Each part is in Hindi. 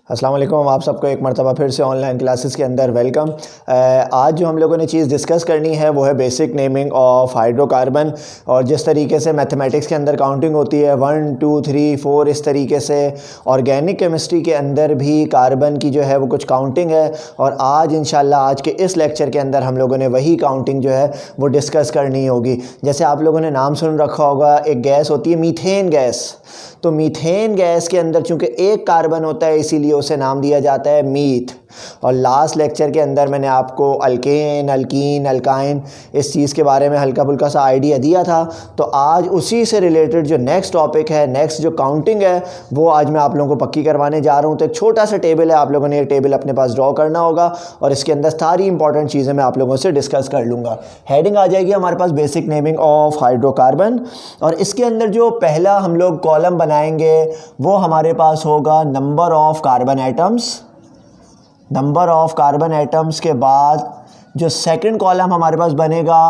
अस्सलाम वालेकुम, आप सबको एक मरतबा फिर से ऑनलाइन क्लासेस के अंदर वेलकम। आज जो हम लोगों ने चीज़ डिस्कस करनी है वो है बेसिक नेमिंग ऑफ हाइड्रोकार्बन, और जिस तरीके से मैथमेटिक्स के अंदर काउंटिंग होती है 1 2 3 4, इस तरीके से ऑर्गेनिक केमिस्ट्री के अंदर भी कार्बन की जो है वो कुछ काउंटिंग है। और आज इंशाल्लाह आज के इस लेक्चर के अंदर हम लोगों ने वही काउंटिंग जो है वो डिस्कस करनी होगी। जैसे आप लोगों ने नाम सुन रखा होगा, एक गैस होती है मीथेन गैस। तो मीथेन गैस के अंदर चूंकि एक कार्बन होता है इसीलिए उसे नाम दिया जाता है मीथ। और लास्ट लेक्चर के अंदर मैंने आपको अल्केन, अल्कीन, अल्काइन इस चीज़ के बारे में हल्का फुल्का सा आइडिया दिया था। तो आज उसी से रिलेटेड जो नेक्स्ट टॉपिक है, नेक्स्ट जो काउंटिंग है, वो आज मैं आप लोगों को पक्की करवाने जा रहा हूँ। तो एक छोटा सा टेबल है, आप लोगों ने एक टेबल अपने पास ड्रॉ करना होगा और इसके अंदर सारी इंपॉर्टेंट चीज़ें मैं आप लोगों से डिस्कस कर लूँगा। हेडिंग आ जाएगी हमारे पास बेसिक नेमिंग ऑफ हाइड्रोकार्बन, और इसके अंदर जो पहला हम लोग कॉलम बनाएंगे वो हमारे पास होगा number of carbon atoms. Number of carbon atoms के बाद जो सेकंड कॉलम हमारे पास बनेगा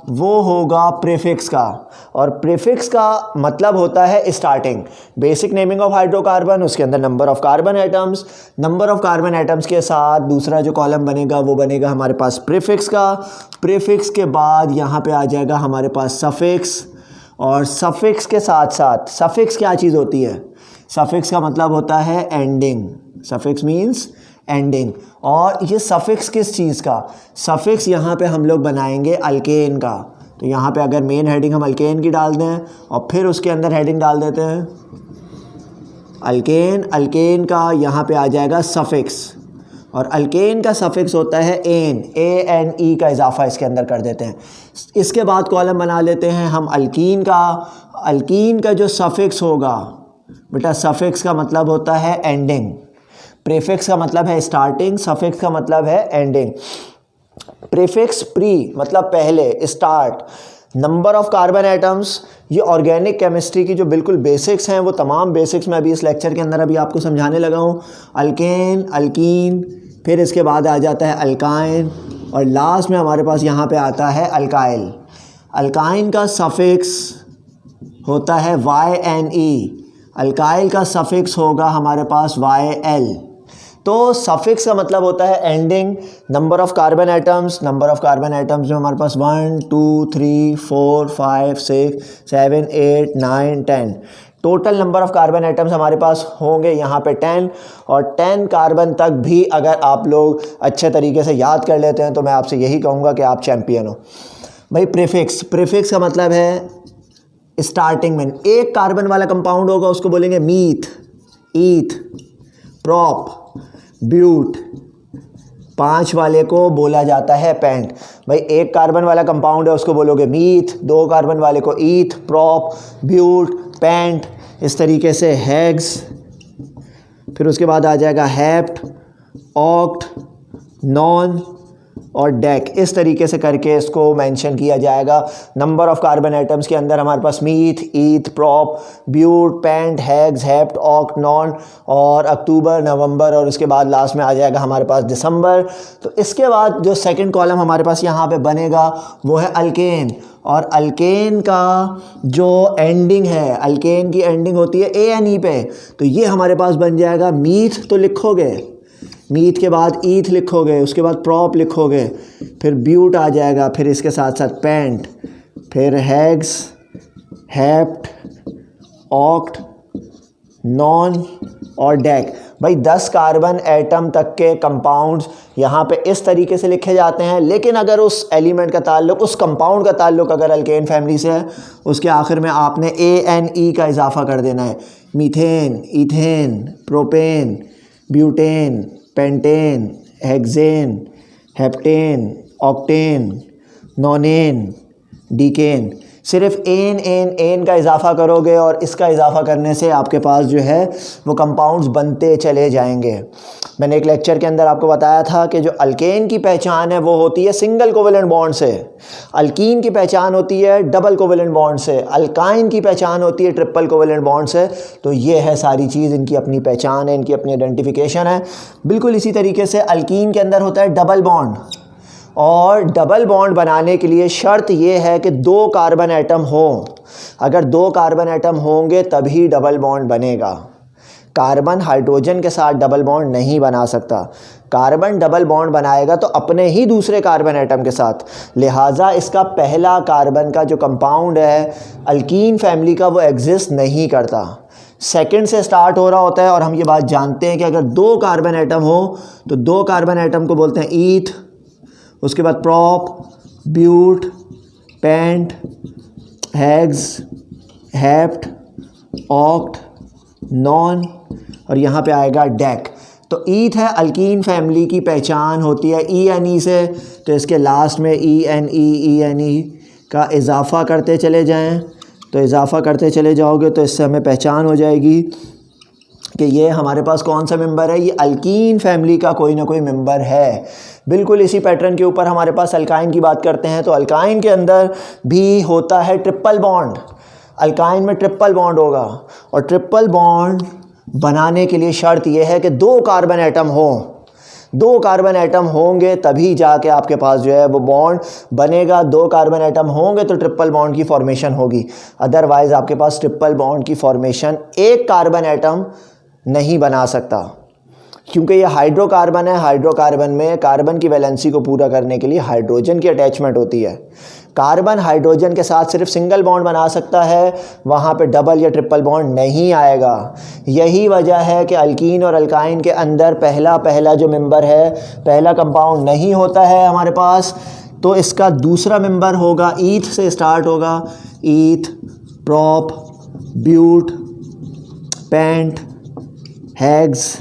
वो होगा प्रीफिक्स का, और प्रीफिक्स का मतलब होता है starting. Basic naming of hydrocarbon, उसके अंदर number of carbon atoms, number of carbon atoms के साथ दूसरा जो कॉलम बनेगा वो बनेगा हमारे पास प्रीफिक्स का। प्रीफिक्स के बाद यहाँ पे आ जाएगा हमारे पास सफिक्स, और सफिक्स के साथ साथ सफिक्स क्या चीज़ होती है? सफिक्स का मतलब होता है एंडिंग। Suffix means ending. और ये सफिक्स किस चीज़ का? सफिक्स यहाँ पे हम लोग बनाएंगे अल्केन का। तो यहाँ पे अगर मेन हेडिंग हम अल्केन की डाल दें और फिर उसके अंदर हेडिंग डाल देते हैं अल्केन, अल्केन का यहाँ पे आ जाएगा सफिक्स, और अल्केन का सफिक्स होता है एन, ANE का इजाफा इसके अंदर कर देते हैं। इसके बाद कॉलम बना लेते हैं हम अल्कीन का। अल्कीन का जो सफिक्स होगा बेटा, सफिक्स का मतलब होता है एंडिंग, प्रीफिक्स का मतलब है स्टार्टिंग, सफिक्स का मतलब है एंडिंग। प्रीफिक्स प्री मतलब पहले, start. Number of carbon atoms, ये ऑर्गेनिक केमिस्ट्री की जो बिल्कुल बेसिक्स हैं वो तमाम बेसिक्स मैं अभी इस लेक्चर के अंदर अभी आपको समझाने लगा हूँ। अल्केन, अल्कीन, फिर इसके बाद आ जाता है अल्काइन, और लास्ट में हमारे पास यहाँ पे आता है अल्काइल। अल्काइन का सफिक्स होता है YNE, अल्काइल का सफिक्स होगा हमारे पास YL। तो सफिक्स का मतलब होता है ending. Number of carbon atoms, number of carbon atoms जो हमारे पास 1 2 3 4 5 6 7 8 9 10, total number of carbon atoms हमारे पास होंगे यहाँ पे 10, और 10 कार्बन तक भी अगर आप लोग अच्छे तरीके से याद कर लेते हैं तो मैं आपसे यही कहूँगा कि आप चैम्पियन हो। भाई प्रीफिक्स, प्रीफिक्स का मतलब है स्टार्टिंग में एक कार्बन वाला कंपाउंड होगा उसको बोलेंगे मीथ, ईथ, प्रॉप, ब्यूट। 5 वाले को बोला जाता है पेंट। भाई एक कार्बन वाला कंपाउंड है उसको बोलोगे मीथ, 2 कार्बन वाले को ईथ, प्रॉप, ब्यूट, पेंट, इस तरीके से हेक्स। फिर उसके बाद आ जाएगा हेप्ट, ऑक्ट, नॉन और डेक। इस तरीके से करके इसको मेंशन किया जाएगा। नंबर ऑफ कार्बन एटम्स के अंदर हमारे पास meth, eth, prop, but, pent, hex, hept, oct, non, और अक्टूबर, नवंबर, और उसके बाद लास्ट में आ जाएगा हमारे पास दिसंबर। तो इसके बाद जो सेकंड कॉलम हमारे पास यहाँ पे बनेगा वो है अल्केन, और अल्केन का जो एंडिंग है, अल्केन की एंडिंग होती है ANE पे। तो ये हमारे पास बन जाएगा मीथ, तो लिखोगे मीथ के बाद ईथ लिखोगे, उसके बाद प्रॉप लिखोगे, फिर ब्यूट आ जाएगा, फिर इसके साथ साथ पेंट, फिर हेक्स, हेप्ट, ऑक्ट, नॉन और डेक। भाई 10 कार्बन एटम तक के कंपाउंड्स यहाँ पे इस तरीके से लिखे जाते हैं। लेकिन अगर उस एलिमेंट का ताल्लुक, उस कंपाउंड का ताल्लुक अगर अल्केन फैमिली से है, उसके आखिर में आपने ANE का इजाफा कर देना है। Methane, ethane, propane, butane, pentane, hexane, heptane, octane, nonane, decane. सिर्फ एन का इजाफा करोगे और इसका इजाफा करने से आपके पास जो है वो कंपाउंड्स बनते चले जाएंगे। मैंने एक लेक्चर के अंदर आपको बताया था कि जो अल्केन की पहचान है वो होती है सिंगल कोवेलेंट बॉन्ड से, अल्कीन की पहचान होती है डबल कोवेलेंट बॉन्ड से, अल्काइन की पहचान होती है ट्रिपल कोवेलेंट बॉन्ड से। तो ये है सारी चीज़, इनकी अपनी पहचान है, इनकी अपनी आइडेंटिफिकेशन है। बिल्कुल इसी तरीके से अल्कीन के अंदर होता है डबल बॉन्ड, और डबल बॉन्ड बनाने के लिए शर्त ये है कि 2 कार्बन एटम हों। अगर 2 कार्बन एटम होंगे तभी डबल बॉन्ड बनेगा। कार्बन हाइड्रोजन के साथ डबल बॉन्ड नहीं बना सकता। कार्बन डबल बॉन्ड बनाएगा तो अपने ही दूसरे कार्बन एटम के साथ, लिहाजा इसका पहला कार्बन का जो कंपाउंड है अल्कीन फैमिली का वो एग्जिस्ट नहीं करता। सेकंड से स्टार्ट हो रहा होता है और हम ये बात जानते हैं कि अगर 2 कार्बन एटम हो तो 2 कार्बन एटम को बोलते हैं ईथ, उसके बाद prop, but, pent, hex, hept, oct, non और यहाँ पे आएगा डेक। तो ईथ है अल्कीन फैमिली की पहचान होती है ENE से, तो इसके लास्ट में ENE का इजाफ़ा करते चले जाएं, तो इजाफ़ा करते चले जाओगे तो इससे हमें पहचान हो जाएगी कि ये हमारे पास कौन सा मेंबर है, ये अल्कीन फैमिली का कोई ना कोई मेंबर है। बिल्कुल इसी पैटर्न के ऊपर हमारे पास अल्काइन की बात करते हैं, तो अल्काइन के अंदर भी होता है ट्रिपल बॉन्ड। अल्काइन में ट्रिपल बॉन्ड होगा और ट्रिपल बॉन्ड बनाने के लिए शर्त यह है कि 2 कार्बन एटम हो, 2 कार्बन एटम होंगे तभी जाके आपके पास जो है वो बॉन्ड बनेगा। 2 कार्बन एटम होंगे तो ट्रिपल बॉन्ड की फॉर्मेशन होगी, अदरवाइज़ आपके पास ट्रिपल बॉन्ड की फॉर्मेशन 1 कार्बन एटम नहीं बना सकता, क्योंकि ये हाइड्रोकार्बन है। हाइड्रोकार्बन में कार्बन की वैलेंसी को पूरा करने के लिए हाइड्रोजन की अटैचमेंट होती है। कार्बन हाइड्रोजन के साथ सिर्फ सिंगल बॉन्ड बना सकता है, वहाँ पे डबल या ट्रिपल बॉन्ड नहीं आएगा। यही वजह है कि अल्कीन और अल्काइन के अंदर पहला जो मेंबर है, पहला कंपाउंड नहीं होता है हमारे पास, तो इसका दूसरा मेंबर होगा, ईथ से स्टार्ट होगा, eth, prop, but, pent, hex,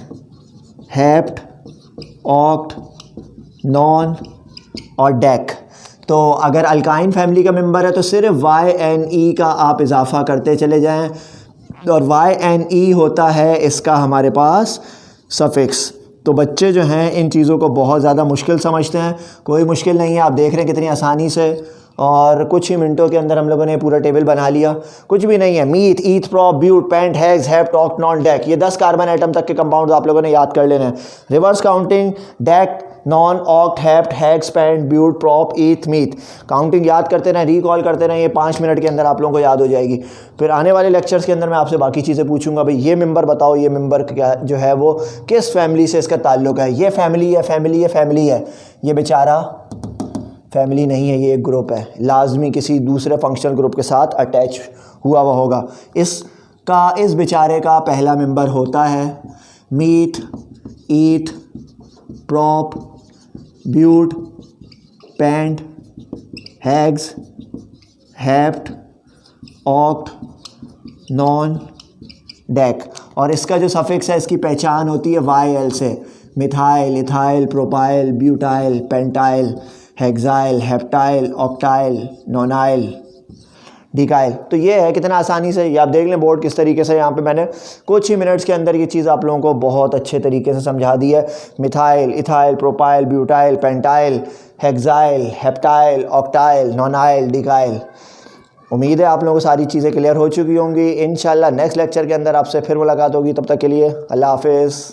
hept, oct, non और डेक। तो अगर अल्काइन फैमिली का मेंबर है तो सिर्फ YNE का आप इजाफ़ा करते चले जाएं, और YNE होता है इसका हमारे पास सफिक्स। तो बच्चे जो हैं इन चीज़ों को बहुत ज़्यादा मुश्किल समझते हैं, कोई मुश्किल नहीं है। आप देख रहे हैं कितनी आसानी से और कुछ ही मिनटों के अंदर हम लोगों ने पूरा टेबल बना लिया, कुछ भी नहीं है। Meth, eth, prop, but, pent, hex, hept, oct, non, dec, ये 10 कार्बन आइटम तक के कंपाउंड आप लोगों ने याद कर लेने हैं। Reverse counting, dec, non, oct, hept, hex, pent, but, prop, eth, meth, counting याद करते रहें, रिकॉल करते रहें, ये 5 मिनट के अंदर आप लोगों को याद हो जाएगी। फिर आने वाले लेक्चर्स के अंदर मैं आपसे बाकी चीज़ें पूछूंगा, भाई ये मेंबर बताओ, ये मेंबर क्या जो है वो किस फैमिली से इसका ताल्लुक है, ये फैमिली है, ये बेचारा फैमिली नहीं है, ये एक ग्रुप है, लाजमी किसी दूसरे फंक्शनल ग्रुप के साथ अटैच हुआ हुआ होगा। इस बेचारे का पहला मेंबर होता है meth, eth, prop, but, pent, hex, hept, oct, non, dec, और इसका जो सफिक्स है इसकी पहचान होती है YL से, methyl, ethyl, propyl, butyl, pentyl, hexyl, heptyl, octyl, nonyl, decyl. तो ये है, कितना आसानी से ये आप देख लें बोर्ड किस तरीके से यहाँ पे मैंने कुछ ही मिनट्स के अंदर ये चीज़ आप लोगों को बहुत अच्छे तरीके से समझा दी है। Methyl, ethyl, propyl, butyl, pentyl, hexyl, heptyl, octyl, nonyl, decyl. उम्मीद है आप लोगों को सारी चीज़ें क्लियर हो चुकी होंगी। इंशाल्लाह नेक्स्ट लेक्चर के अंदर आपसे फिर मुलाकात होगी, तब तक के लिए अल्लाह हाफिज़।